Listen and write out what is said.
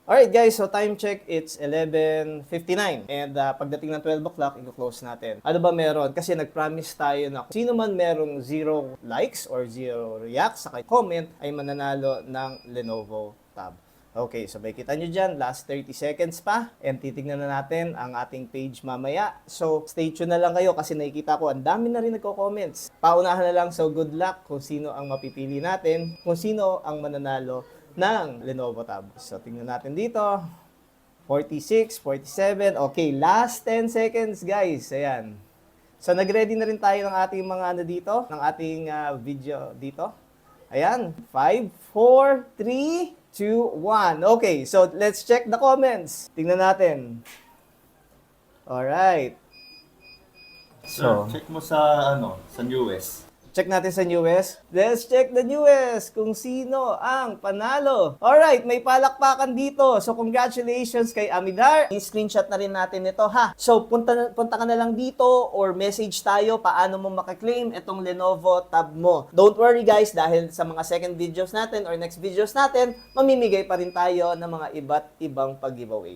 Alright guys, so time check, it's 11:59. And pagdating ng 12 o'clock, i-close natin. Ano ba meron? Kasi nag-promise tayo na kung sino man merong 0 likes or 0 reacts sa comment ay mananalo ng Lenovo Tab. Okay, so may kita nyo dyan, last 30 seconds pa, and titignan na natin ang ating page mamaya. So, stay tuned na lang kayo kasi nakikita ko, ang dami na rin nagko-comments. Paunahan na lang, so good luck kung sino ang mapipili natin, kung sino ang mananalo ng Lenovo Tab. So, tingnan natin dito. 46, 47, okay, last 10 seconds guys, ayan. So, nag-ready na rin tayo ng ating mga ano dito, ng ating video dito. Ayan, 5, 4, 3, 2, 1. Okay, so let's check the comments. Tingnan natin. Alright. So, check mo sa sa newest. Check natin sa newest. Let's check the newest kung sino ang panalo. Alright, may palakpakan dito. So, congratulations kay Amidar. I-screenshot na rin natin ito ha. So, punta ka na lang dito or message tayo paano mo makaklaim itong Lenovo Tab mo. Don't worry guys, dahil sa mga second videos natin or next videos natin, mamimigay pa rin tayo ng mga iba't ibang pag-giveaway.